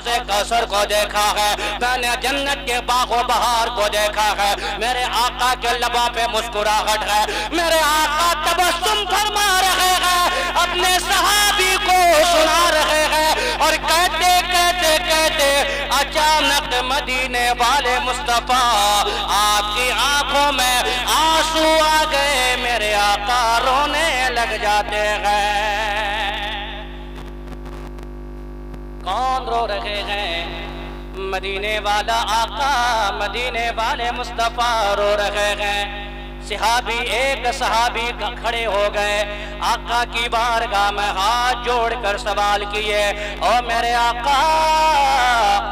کوثر کو دیکھا ہے، میں نے جنت کے باغ و بہار کو دیکھا ہے، میرے آقا کے لبوں پہ مسکراہٹ ہے، میرے آقا تبسم فرما رہے ہیں، اپنے صحابی کو سنا رہے ہیں، اور کہتے کہتے کہتے اچانک مدینے والے مصطفیٰ آپ کی آنکھوں میں آنسو آ گئے، میرے آقا رونے لگ جاتے ہیں۔ کون رو رہے ہیں؟ مدینے والا آقا، مدینے والے مصطفیٰ رو رہے ہیں۔ صحابی ایک صحابی کھڑے ہو گئے، آقا کی بارگاہ میں ہاتھ جوڑ کر سوال کیے، او میرے آقا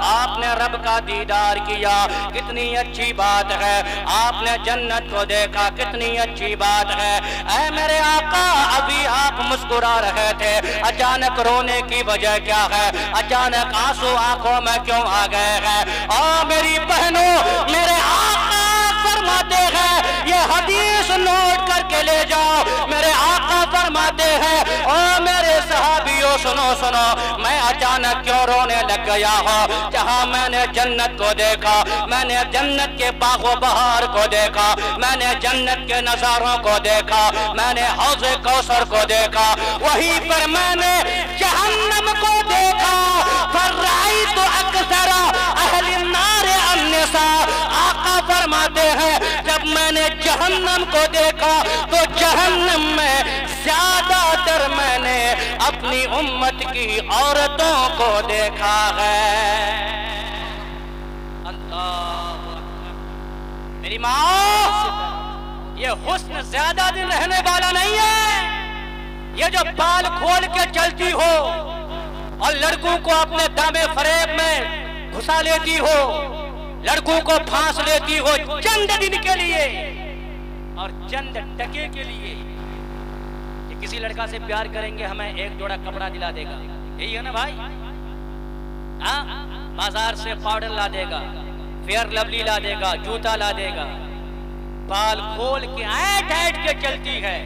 آپ نے رب کا دیدار کیا، کتنی اچھی بات ہے، آپ نے جنت کو دیکھا، کتنی اچھی بات ہے، اے میرے آقا ابھی آپ مسکرا رہے تھے، اچانک رونے کی وجہ کیا ہے، اچانک آنسو آنکھوں میں کیوں آ گئے ہیں؟ او میری بہنوں، میرے آقا فرماتے ہیں، یہ حدیث نوٹ کر کے لے جاؤ، میرے آقا فرماتے ہیں، او میرے صحابیوں سنو سنو، میں اچانک کیوں رونے لگ گیا ہوں؟ جہاں میں نے جنت کو دیکھا، میں نے جنت کے باغ و بہار کو دیکھا، میں نے جنت کے نظاروں کو دیکھا، میں نے حوض کوثر کو دیکھا، وہیں پر میں نے جہنم کو دیکھا، فرائیت اکثر اہل النار النساء، آقا فرماتے ہیں جب میں نے جہنم کو دیکھا تو جہنم میں زیادہ تر میں نے اپنی امت کی عورتوں کو دیکھا ہے۔ اللہ میری ماں، یہ حسن زیادہ دن رہنے والا نہیں ہے، یہ جو بال کھول کے چلتی ہو اور لڑکوں کو اپنے دامے فریب میں گھسا لیتی ہو، لڑکوں کو پھانس لیتی ہو چند دن کے لیے اور چند ٹکے کے لیے، کہ کسی لڑکا سے پیار کریں گے ہمیں ایک جوڑا کپڑا دلا دے گا، یہی ہے نا بھائی؟ بازار سے پاؤڈر لا دے گا، فیئر لولی لا دے گا، جوتا لا دے گا، بال کھول کے ایٹ ایٹ کے چلتی ہے،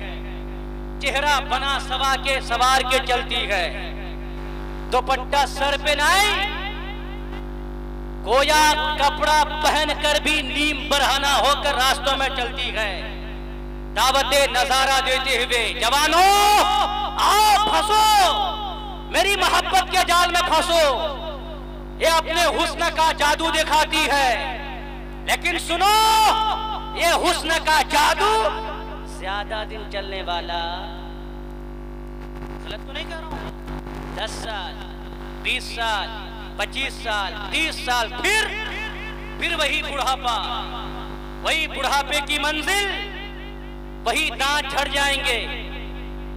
چہرہ بنا سوار کے چلتی ہے، دوپٹہ سر پہ نائی، گویا کپڑا پہن کر بھی نیم برہنہ ہو کر راستوں میں چلتی ہے، دعوت نظارہ دیتے ہوئے، جوانوں آؤ پھنسو، میری محبت کے جال میں پھنسو، یہ اپنے حسن کا جادو دکھاتی ہے، لیکن سنو یہ حسن کا جادو زیادہ دن چلنے والا، غلط تو نہیں کہہ رہا ہوں، 10 سال 20 سال 25 سال 30 سال پھر وہی بڑھاپا، وہی بڑھاپے کی منزل، وہی دانت جھڑ جائیں گے،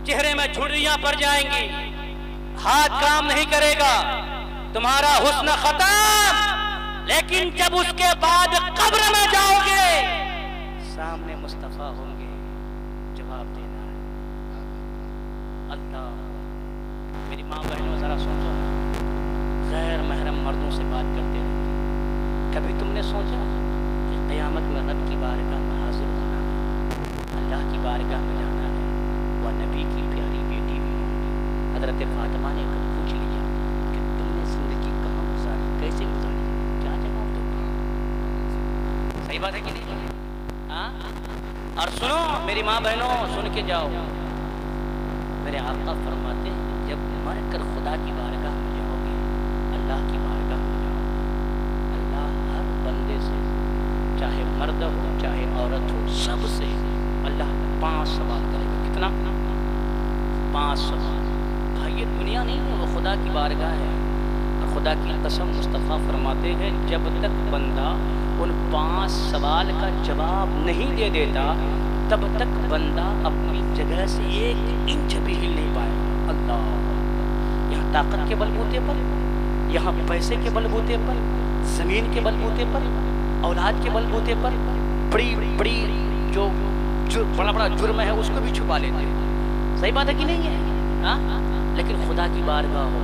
چہرے میں جھریاں پڑ جائیں گی، ہاتھ کام نہیں کرے گا، تمہارا حسن ختم، لیکن جب اس کے بعد قبر میں جاؤ گے سامنے مصطفیٰ ہوں گے، جواب دینا ہے۔ اللہ میری ماں بہنوں ذرا سوچو، غیر محرم مردوں سے بات کرتے رہتے، کبھی تم نے سوچا کہ قیامت میں رب کی بارگاہ میں حاضر ہونا ہے، اللہ کی بارگاہ میں جانا ہے، وہ نبی کی پیاری بیٹی بھی ہوگی، حضرت فاطمہ نے کبھی پوچھ لیا کہ تم نے زندگی کہاں گزاری، کیسے گزاری، کیا جواب دو گے؟ صحیح بات ہے کہ نہیں؟ اور سنو میری ماں بہنوں، سن کے جاؤ، میرے آقا فرماتے ہیں جب مر کر خدا کی بارگاہ میں جاؤ گے، اللہ کی بارگاہ میں جاؤ گے، اللہ ہر بندے سے، چاہے مرد ہو چاہے عورت ہو، سب سے اللہ 5 سوال کرے گا۔ کتنا؟ 5 سوال۔ بھائی یہ دنیا نہیں ہے، وہ خدا کی بارگاہ ہے، اور خدا کی قسم مصطفیٰ فرماتے ہیں جب تک بندہ ان 5 سوال کا جواب نہیں دے دیتا تب تک بندہ اپنی جگہ سے 1 انچ بھی ہل نہیں پائے گا۔ اللہ، یہاں طاقت کے بلبوتے پر، یہاں پیسے کے بلبوتے پر، زمین کے بلبوتے پر، اولاد کے بلبوتے پر، بڑی جو بڑا بڑا جرم ہے اس کو بھی چھپا لیتے ہیں۔ صحیح بات ہے کہ نہیں ہے؟ لیکن خدا کی بارگاہ ہو،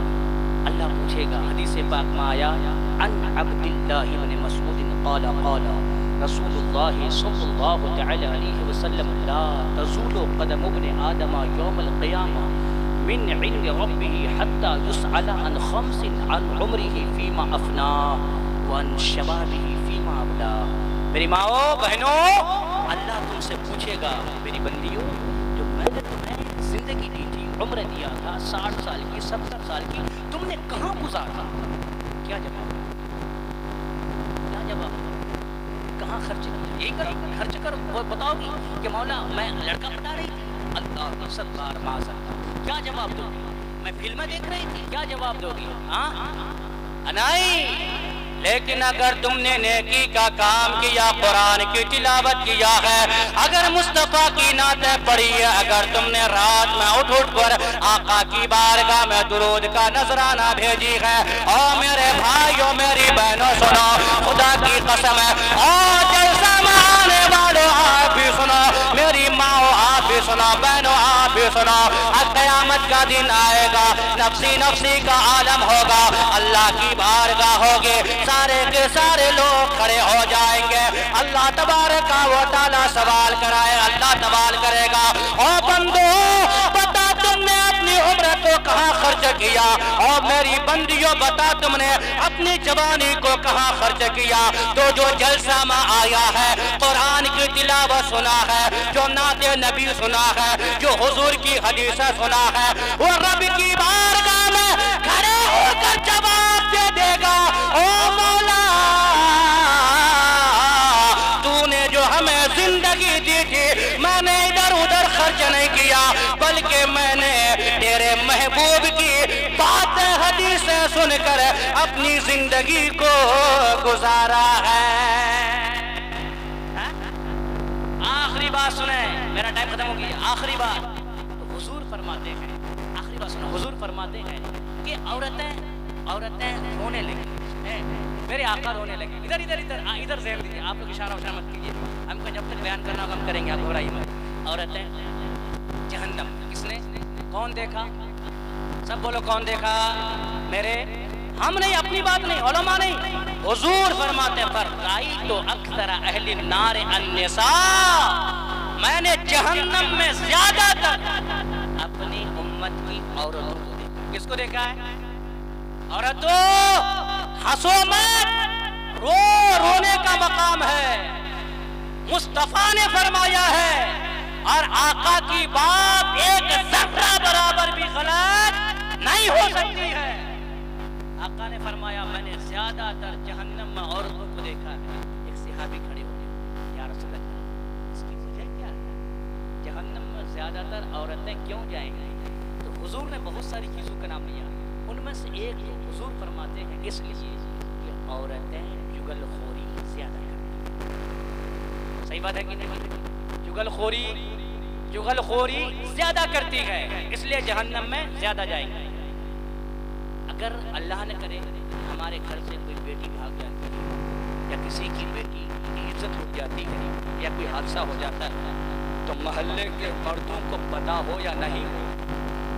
اللہ پوچھے گا، حدیث پاک میں آیا، عن عبد اللہ بن مسعود قال قال رسول اللہ صلی اللہ تعالی علیہ وسلم لا تزول قدم ابن آدم یوم القیامہ من عند ربه حتى يسأل عن خمس عن عمره فيما أفناه وعن شبابه فيما أبلاه. میری ماؤں بہنوں، اللہ تم سے پوچھے گا میری بندیوں، جو میں نے تمہیں زندگی دی تھی، عمر دیا تھا 60 سال کی 70 سال کی، تم نے کہاں گزارا؟ کیا جواب؟ کیا جواب؟ کہاں خرچ کیا؟ یہی کرو، خرچ کرو. وہ بتاؤ گی کہ مولا میں لڑکا پٹا رہی تھی، اللہ کی ستار معذرت. کیا جواب دو گی؟ میں فلمیں دیکھ رہی تھی، کیا جواب دو گی؟ ہاں نہیں. لیکن اگر تم نے نیکی کا کام کیا، قرآن کی تلاوت کیا ہے، اگر مصطفیٰ کی نعتیں پڑھی ہے، اگر تم نے رات میں اٹھ کر آقا کی بارگاہ میں درود کا نذرانہ بھیجی ہے، او میرے بھائیوں میری بہنوں سنو، خدا کی قسم ہے، اور جلسہ میں آنے والوں آپ بھی سنو، میری ماں آپ بھی سنو، بہنوں آپ بھی سنو. قیامت کا دن آئے گا، نفسی نفسی کا عالم ہوگا، اللہ کی بارگاہ ہوگی، سارے کے سارے لوگ کھڑے ہو جائیں گے. اللہ تبارک و تعالیٰ سوال کرائے، اللہ سوال کرے گا، او بندو بتا تم نے اپنی عمر کو کہاں خرچ کیا؟ اور میری بندیوں بتا تم نے اپنی جوانی کو کہاں خرچ کیا؟ تو جو جلسہ میں آیا ہے، قرآن کی تلاوت سنا ہے، جو نعت نبی سنا ہے، جو حضور کی حدیثیں سنا ہے، وہ رب کی بارگاہ میں کھڑے ہو کر جواب دے دے گا، او مولا تو نے جو ہمیں زندگی دی تھی، میں نے ادھر ادھر خرچ نہیں کیا، بلکہ میں نے تیرے محبوب کی باتیں حدیثیں سن کر اپنی زندگی کو گزارا ہے. آخری بات سنیں، میرا ٹائم ختم ہو گیا. آخری بات حضور فرماتے ہیں، آخری بات سنو، حضور فرماتے ہیں کہ عورتیں رونے لگی، میرے آقا رونے لگے. ادھر ادھر ادھر ادھر ذہن دیجیے، آپ لوگ اشارہ اشارہ مت کیجیے، ہم کو جب تک بیان کرنا ہوگا ہم کریں گے، آپ گھبرائیے مت. عورتیں جہنم، کس نے کون دیکھا؟ سب بولو کون دیکھا؟ میرے ہم نہیں، اپنی بات نہیں، علماء نہیں، حضور فرماتے پر رأیت اکثر اہل النار النساء، میں نے جہنم میں زیادہ تر اپنی امت کی عورتوں کو دیکھا. کس کو دیکھا ہے؟ عورتوں ہنسو مت، رونے کا مقام ہے. مصطفیٰ نے فرمایا ہے، اور آقا کی بات ایک ذرہ برابر بھی غلط نہیں ہو سکتی ہے. آقا نے فرمایا میں نے زیادہ تر جہنم میں عورتوں کو دیکھا ہے. ایک صحابی کھڑے ہو گئے، یا رسول اللہ اس کی وجہ کیا ہے؟ جہنم میں زیادہ تر عورتیں کیوں جائیں گی؟ تو حضور نے بہت ساری چیزوں کا نام لیا، ان میں سے ایک تو حضور فرماتے ہیں اس لیے کہ عورتیں جگل خوری زیادہ کرتی ہیں. صحیح بات ہے کہ نہیں؟ جگل خوری زیادہ کرتی ہے، اس لیے جہنم میں زیادہ جائیں گے. اگر اللہ نہ کرے ہمارے گھر سے کوئی بیٹی بھاگ جاتی ہے، یا کسی کی بیٹی کی عزت اٹھ جاتی ہے، یا کوئی حادثہ ہو جاتا ہے، تو محلے کے مردوں کو پتا ہو یا نہیں ہو،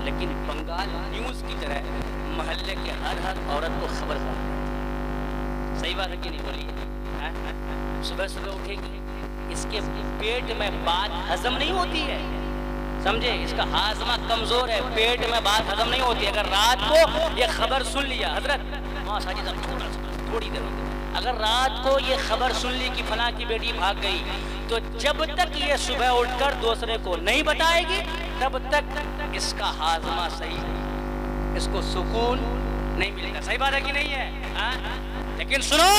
لیکن بنگال نیوز کی طرح محلے کے ہر عورت کو خبر پہنچ جاتی ہے. صحیح بات ہے کہ نہیں؟ بولیے. صبح صبح اٹھے گی، اس کے پیٹ میں بات ہضم نہیں ہوتی ہے، سمجھے، اس کا ہاضمہ کمزور ہے، پیٹ میں بات ہضم نہیں ہوتی. اگر رات کو یہ خبر سن لیا، حضرت تھوڑی دیر، اگر رات کو یہ خبر سن لی کہ فلاں کی بیٹی بھاگ گئی، تو جب تک یہ صبح اٹھ کر دوسرے کو نہیں بتائے گی تب تک اس کا ہاضمہ صحیح، اس کو سکون نہیں ملے گا. صحیح بات ہے کہ نہیں ہے؟ لیکن سنو،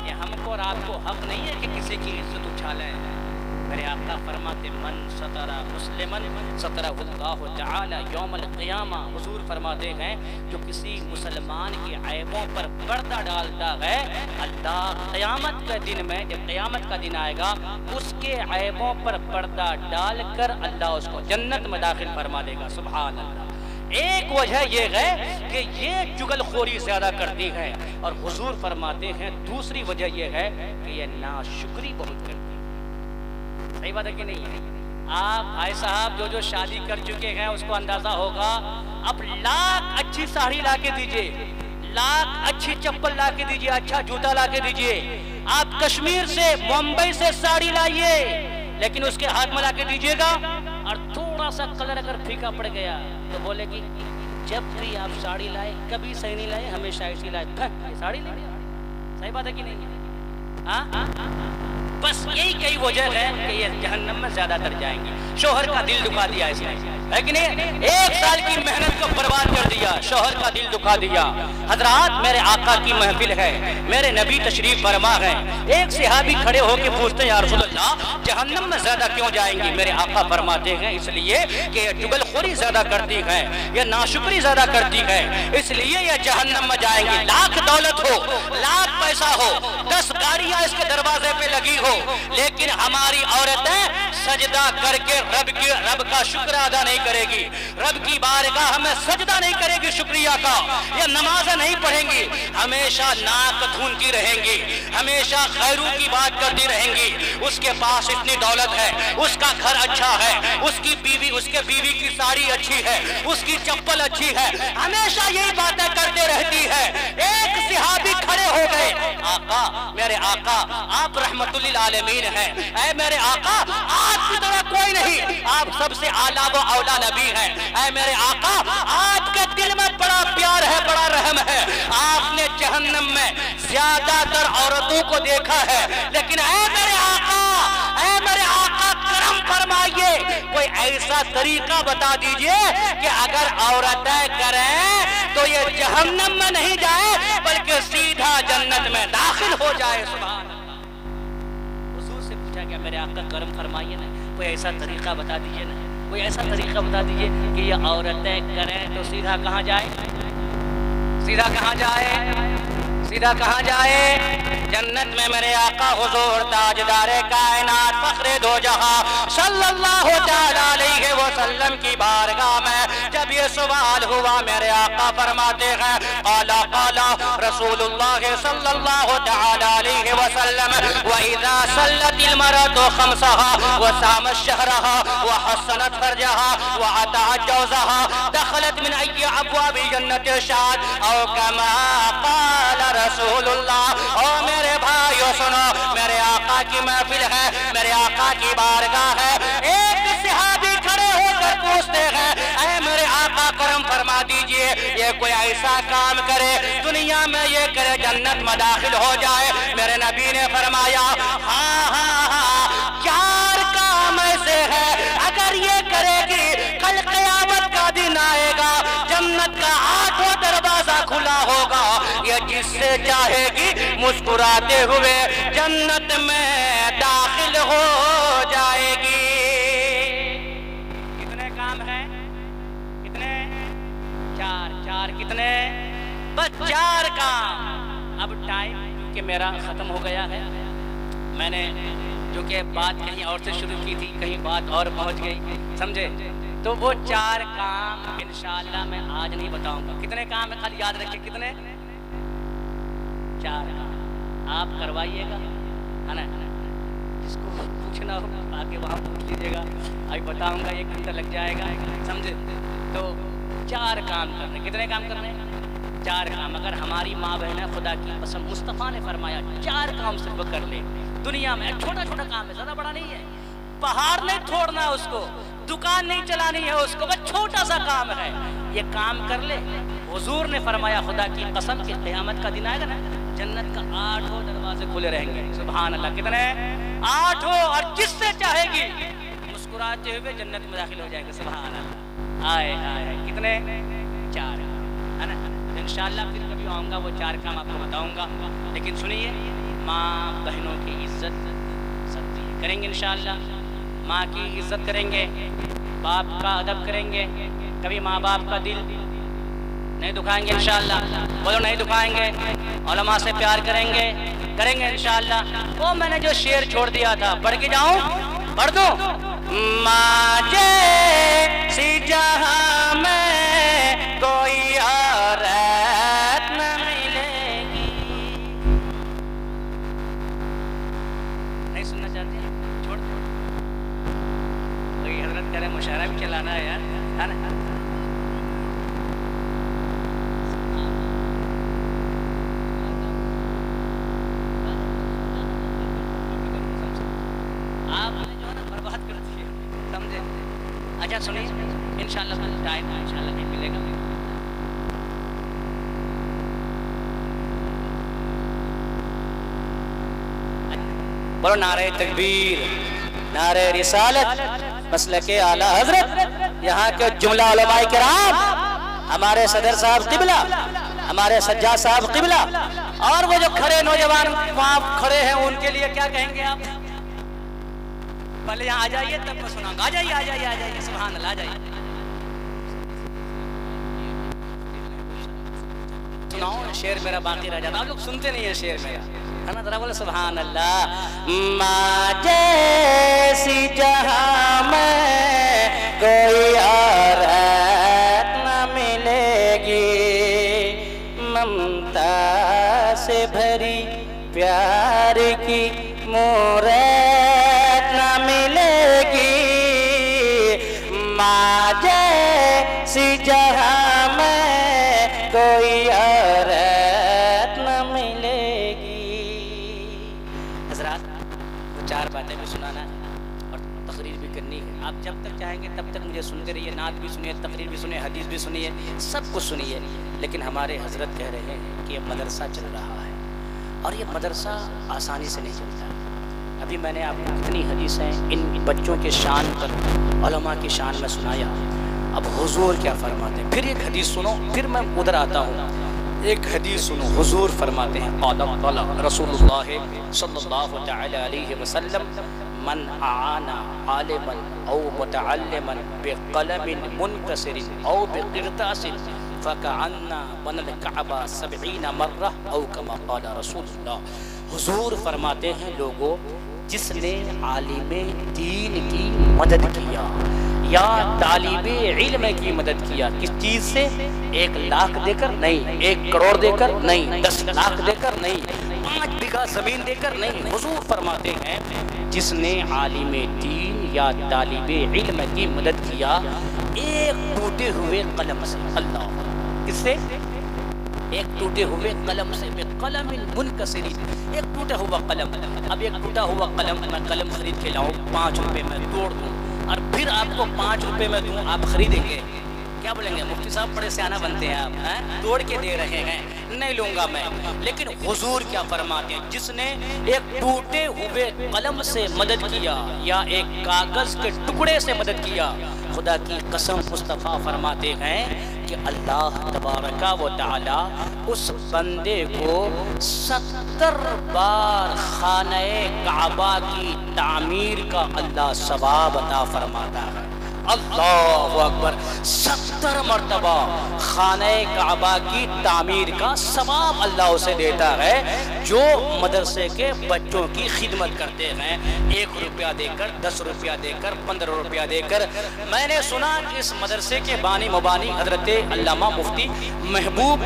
یہ ہم کو اور آپ کو حق نہیں ہے کہ کسی کی عزت اچھالیں. میرے آقا فرماتے من ستر مسلمن سترہ اللہ تعالی یوم القیامہ. حضور فرماتے ہیں جو کسی مسلمان کے عیبوں پر پردہ ڈالتا ہے، اللہ قیامت کے دن میں، جب قیامت کا دن آئے گا، اس کے عیبوں پر پردہ ڈال کر اللہ اس کو جنت میں داخل فرما دے گا. سبحان اللہ. ایک وجہ یہ ہے کہ یہ چغل خوری زیادہ کرتی ہے، اور حضور فرماتے ہیں دوسری وجہ یہ ہے کہ یہ ناشکری بہت کرتی ہے. صحیح بات ہے کہ نہیں ہے؟ آپ بھائی صاحب جو شادی کر چکے ہیں اس کو اندازہ ہوگا، اب لاکھ اچھی ساڑی لا کے دیجئے، لاکھ اچھی چپل لا کے دیجئے، اچھا جوتا لا کے دیجئے. آپ کشمیر سے، ممبئی سے ساڑی لائیے، لیکن اس کے ہاتھ میں لا کے دیجئے گا، اور تھوڑا سا کلر اگر پھیکا پڑ گیا، تو بولے گی جب بھی آپ ساڑی لائے کبھی صحیح نہیں لائے، ہمیشہ ایسی لائے، یہ ساڑی لے لیا۔ صحیح بات ہے کہ نہیں ہے؟ ہاں، بس یہی کئی وجہ ہے کہ یہ جہنم میں زیادہ تر جائیں گے۔ شوہر کا دل دکھا دیا اس نے، ہے کہ نہیں؟ 1 سال کی محنت کو برباد کر دیا، شوہر کا دل دکھا دیا۔ حضرات میرے آقا کی محفل ہے، میرے نبی تشریف فرما ہے۔ ایک صحابی کھڑے ہو کے پوچھتے ہیں یا رسول اللہ جہنم میں زیادہ کیوں جائیں گی؟ میرے آقا فرماتے ہیں اس لیے کہ یہ چغل خوری زیادہ کرتی ہے، یہ ناشکری زیادہ کرتی ہے، اس لیے یہ جہنم میں جائیں گی۔ لاکھ دولت ہو، لاکھ پیسہ ہو، 10 گاڑیاں اس کے دروازے پہ لگی ہو، لیکن ہماری عورتیں سجدہ کر کے رب کا شکر ادا نہیں کرے گی، رب کی بارگاہ میں سجدہ نہیں کرے گی شکریہ کا، یہ نمازیں نہیں پڑھیں گی، ہمیشہ ناک دھونتی رہیں گی، ہمیشہ خیروں کی بات کرتی رہیں گی۔ اس کے پاس اتنی دولت ہے، اس کا گھر اچھا ہے، اس کے بیوی کی ساڑی اچھی ہے، اس کی چپل اچھی ہے، ہمیشہ یہی باتیں کرتے رہتی ہے۔ ایک صحابی کھڑے ہو گئے، آقا میرے آقا آپ رحمت للعالمین ہیں، اے میرے آقا آپ کی طرح کوئی نہیں، آپ سب سے اعلیٰ و اولا نبی ہیں، اے میرے آقا آپ کے دل میں بڑا پیار ہے، بڑا رحم ہے، آپ نے جہنم میں زیادہ تر عورتوں کو دیکھا ہے، لیکن اے میرے آقا کرم فرمائیے، کوئی ایسا طریقہ بتا دیجئے کہ اگر عورتیں کریں تو یہ جہنم میں نہیں جائے بلکہ سیدھا جنت میں داخل ہو جائے۔ سبحان اللہ۔ حضور سے پوچھا گیا میرے آقا کرم فرمائیے نا، کوئی ایسا طریقہ بتا دیجئے نا، کوئی ایسا طریقہ بتا دیجئے کہ یہ عورتیں کریں تو سیدھا کہاں جائے؟ سیدھا کہاں جائے؟ سیدھا کہاں جائے؟ جنت میں۔ میرے آقا حضور تاجدار کائنات فخر دو جہاں صلی اللہ تعالیٰ علیہ وسلم کی بارگاہ میں جب یہ سوال ہوا، میرے آقا فرماتے ہیں قالا رسول اللہ صلی اللہ تعالیٰ علیہ وسلم وَإِذَا صَلَّتِ الْمَرَأَةُ خَمْسَهَا وَصَامَتْ شَهْرَهَا وَحَصَّنَتْ فَرْجَهَا وَأَطَاعَتْ جَوْزَهَا دخلت من أي أبواب الجنة شاءت أو كما قال رسول اللہ۔ او میرے بھائیو سنو، میرے آقا کی محفل ہے، میرے آقا کی بارگاہ ہے۔ ایک صحابی کھڑے ہو کر پوچھتے ہیں اے میرے آقا کرم فرما دیجئے، یہ کوئی ایسا کام کرے دنیا میں یہ کرے جنت میں داخل ہو جائے؟ میرے نبی نے فرمایا ہاں 4 کام ایسے ہیں اگر یہ کرے گی کل قیامت کا دن آئے گا، جنت کا 8واں دروازہ کھلا ہوگا، یہ جس سے چاہے گی مسکراتے ہوئے جنت میں داخل ہو جائے گی۔ کتنے کام ہیں؟ کتنے؟ 4 کتنے؟ بس 4 کام۔ اب ٹائم کیونکہ میرا ختم ہو گیا ہے، میں نے جو کہ بات کہیں اور سے شروع کی تھی، کہیں بات اور پہنچ گئی، سمجھے؟ تو وہ 4 کام انشاءاللہ میں آج نہیں بتاؤں گا۔ کتنے کام ہے خالی یاد رکھیں، کتنے؟ 4 کام آپ کروائیے گا، ہے نا؟ جس کو پوچھنا ہو آگے وہاں پوچھ لیجیے گا، ابھی بتاؤں گا 1 گھنٹہ لگ جائے گا، سمجھے؟ تو 4 کام کرنے۔ کتنے کام کرنے؟ 4 کام۔ اگر ہماری ماں بہن خدا کی قسم مصطفیٰ نے فرمایا 4 کام صرف کر لے دنیا میں، چھوٹا چھوٹا کام ہے، زیادہ بڑا نہیں ہے، پہاڑ نہیں توڑنا ہے اس کو، دکان نہیں چلانی ہے اس کو، بس چھوٹا سا کام ہے، یہ کام کر لے۔ حضور نے فرمایا خدا کی قسم کہ قیامت کا دن آئے گا نا، جنت کا 8 دروازے کھلے رہیں گے۔ سبحان اللہ۔ کتنے؟ 8، اور جس سے چاہے گی مسکراتے ہوئے جنت میں داخل ہو جائے گا۔ سبحان اللہ۔ آئے کتنے؟ 4، ہے نا؟ انشاءاللہ پھر کبھی آؤں گا وہ 4 کام آپ کو بتاؤں گا، لیکن سنیے، ماں بہنوں کی عزت کریں گے انشاءاللہ، ماں کی عزت کریں گے، باپ کا ادب کریں گے، کبھی ماں باپ کا دل نہیں دکھائیں گے انشاءاللہ، بولو نہیں دکھائیں گے، علماء سے پیار کریں گے انشاءاللہ۔ وہ میں نے جو شعر چھوڑ دیا تھا پڑھ کے جاؤں؟ پڑھ دوں؟ ماں جیسی جہاں میں کوئی عورت نہ ملے گی۔ نہیں سننا چاہتے ہیں؟ چھوڑ دو، کوئی حضرت کرے مشاعرہ بھی چلانا ہے یار، ہے نا؟ اچھا سنیے، انشاءاللہ ٹائم انشاءاللہ بھی ملے گا. بولو نعرہ تکبیر، نعرہ رسالت، مسلک اعلیٰ حضرت. یہاں کے جملہ علماء کرام، ہمارے صدر صاحب قبلہ، ہمارے سجاد صاحب قبلہ، اور وہ جو کھڑے نوجوان وہاں کھڑے ہیں ان کے لیے کیا کہیں گے آپ؟ پہلے یہاں آ جائیے تب میں سناؤں گا. آ جائیے آ جائیے آ جائیے، سبحان اللہ، آ جائیے. سناؤ شعر میرا باقی رہ جاتا، آپ لوگ سنتے نہیں ہیں شعر میرا، ہے نا؟ ذرا بولے سبحان اللہ. ماں جیسی جہاں میں کوئی اور نہ ملے گی، ممتا سے بھری پیار کی مورت نہ ملے گی. ماں جیسی جہاں میں کوئی اور نہ ملے گی. حضرات وہ چار باتیں بھی سنانا ہے اور تقریر بھی کرنی ہے. آپ جب تک چاہیں گے تب تک مجھے سنتے رہیے، نعت بھی سنیے، تقریر بھی سنیے، حدیث بھی سنیے، سب کچھ سنیے. لیکن ہمارے حضرت کہہ رہے ہیں کہ یہ مدرسہ چل رہا ہے اور یہ مدرسہ آسانی سے نہیں چلتا. ابھی میں نے آپ کو کتنی حدیثیں ان بچوں کے شان پر، علماء کی شان میں سنایا. اب حضور کیا فرماتے ہیں، پھر ایک حدیث سنو، پھر میں ادھر آتا ہوں. ایک حدیث سنو، حضور فرماتے ہیں قال رسول اللہ صلی اللہ تعالی علیہ وسلم من اعان عالما او متعلما بقلم منکسر او بقرطاس فکعنا بن الکعبہ 70 مرہ او کما قال رسول اللہ. حضور فرماتے ہیں لوگوں، جس نے عالم دین کی مدد کیا یا طالب علم کی مدد کیا، کس چیز سے؟ 1 لاکھ دے کر نہیں، 1 کروڑ دے کر نہیں، 10 لاکھ دے کر نہیں، 5 بیگھہ زمین دے کر نہیں. حضور فرماتے ہیں جس نے عالم دین یا طالب علم کی مدد کیا ایک ٹوٹے ہوئے قلم سے. اللہ، کس سے؟ ایک ٹوٹے ہوئے قلم سے. بقلم منکسر، ایک ٹوٹا ہوا قلم. اب ایک ٹوٹا ہوا قلم میں قلم خرید کے لاؤں، 5 روپے میں توڑ دوں اور پھر آپ کو 5 روپے میں دوں، آپ خریدیں گے؟ کیا بولیں گے؟ مفتی صاحب بڑے سیانہ بنتے ہیں آپ، توڑ کے دے رہے ہیں، نہیں لوں گا میں. لیکن حضور کیا فرماتے ہیں؟ جس نے ایک ٹوٹے ہوئے قلم سے مدد کیا یا ایک کاغذ کے ٹکڑے سے مدد کیا، خدا کی قسم مصطفیٰ فرماتے ہیں کہ اللہ تبارک و تعالی اس بندے کو 70 بار خانہ کعبہ کی تعمیر کا اللہ ثواب عطا فرماتا ہے. اللہ اکبر، 70 مرتبہ خانہ کعبہ کی تعمیر کا ثواب اللہ اسے دیتا ہے جو مدرسے کے بچوں کی خدمت کرتے ہیں. 1 روپیہ دے کر، 10 روپیہ دے کر، 15 روپیہ دے کر. میں نے سنا کہ اس مدرسے کے بانی مبانی حضرت علامہ مفتی محبوب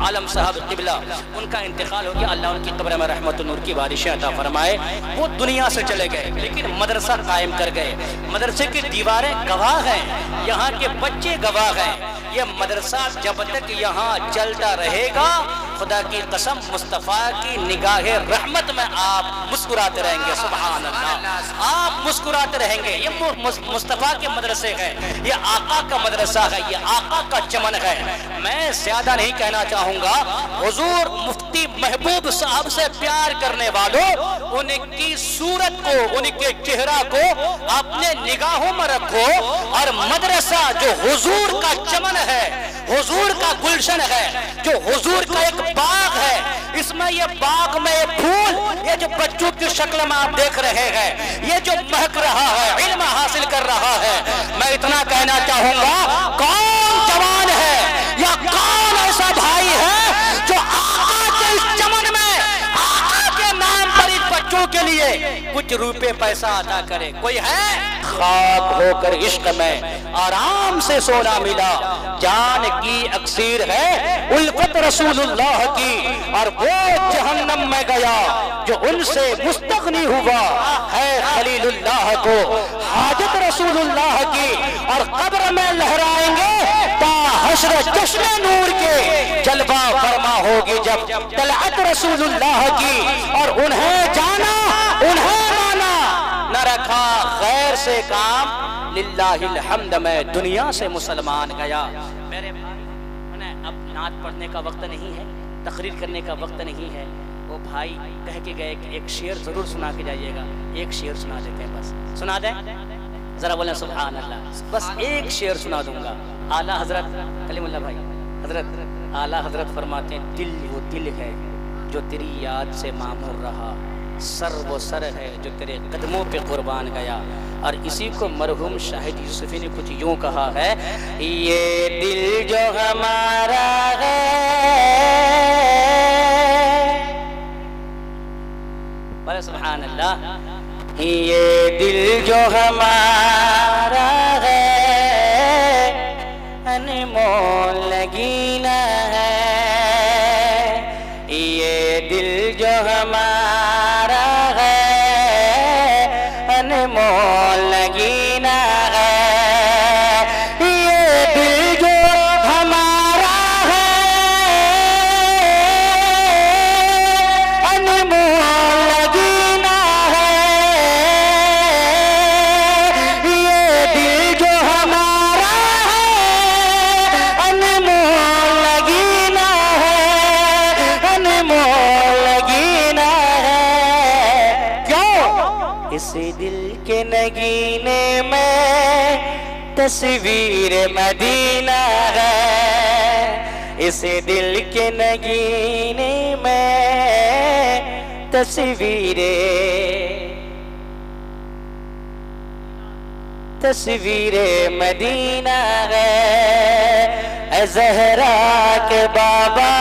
عالم صاحب قبلہ، ان کا انتقال ہو گیا، اللہ ان کی قبر میں رحمت نور کی بارشیں عطا فرمائے. وہ دنیا سے چلے گئے لیکن مدرسہ قائم کر گئے. مدرسے کی دیواریں گواہ ہیں، یہاں کے بچے گواہ ہیں. یہ مدرسہ جب تک یہاں چلتا رہے گا، خدا کی قسم مصطفیٰ کی نگاہ رحمت میں آپ مسکراتے رہیں گے. سبحان اللہ، آپ مسکراتے رہیں گے. یہ مصطفیٰ کے مدرسے ہیں، یہ آقا کا مدرسہ ہے، یہ آقا کا چمن ہے. میں زیادہ نہیں کہنا چاہوں گا. حضور مفتی محبوب صاحب سے پیار کرنے والوں، ان کی صورت کو، ان کے چہرہ کو اپنے نگاہوں میں رکھو. اور مدرسہ جو حضور کا چمن ہے، حضور کا گلشن ہے، جو حضور کا ایک باغ ہے، اس میں یہ باغ میں یہ پھول، یہ جو بچوں کی شکل میں آپ دیکھ رہے ہیں، یہ جو مہک رہا ہے، علم حاصل کر رہا ہے. میں اتنا کہنا چاہوں گا، کون جوان ہے یا کون ایسا بھائی ہے جو آقا کے اس چمن میں آقا کے نام پر اس بچوں کے لیے کچھ روپے پیسہ عطا کرے؟ کوئی ہے؟ خاک ہو کر عشق میں آرام سے سونا ملا، جان کی اکسیر ہے الفت رسول اللہ کی. اور وہ جہنم میں گیا جو ان سے مستغنی ہوا ہے خلیل اللہ کو حاجت رسول اللہ کی. اور قبر میں لہرائیں گے تا حشر چشم نور کے، جلوہ فرما ہوگی جب طلعت رسول اللہ کی. اور انہیں جانا، انہیں مانا، نہ رکھا غیر سے کام للہ الحمد میں دنیا سے مسلمان گیا۔ میرے بھائی اب نعت پڑھنے کا وقت نہیں ہے، تقریر کرنے کا وقت نہیں ہے۔ وہ بھائی کہہ کے گئے کہ ایک شعر ضرور سنا کے جائیے گا، ایک شعر سنا دیتے ہیں، بس سنا دیں، ذرا بولیں سبحان اللہ، بس ایک شعر سنا دوں گا۔ اعلیٰ حضرت کلیم اللہ بھائی حضرت اعلیٰ حضرت فرماتے ہیں دل وہ دل ہے جو تیری یاد سے معمور رہا، سر وہ سر ہے جو تیرے قدموں پہ قربان گیا۔ اور اسی کو مرحوم شاہد یوسفی نے کچھ یوں کہا ہے، یہ دل جو ہمارا ہے، بولے سبحان اللہ، یہ دل جو ہمارا ہے انمول نگینہ ہے، یہ دل جو ہمارا ہے انمول نگینہ ہے، یہ دل جو ہمارا ہے انمول نگینہ ہے، یہ دل جو ہمارا ہے انمول نگینہ ہے، انمول نگینہ ہے۔ کیوں؟ اس دل کے نگینے میں تصویر مدینہ ہے، اس دل کے نگینے میں تصویر مدینہ ہے، اے زہرا کے بابا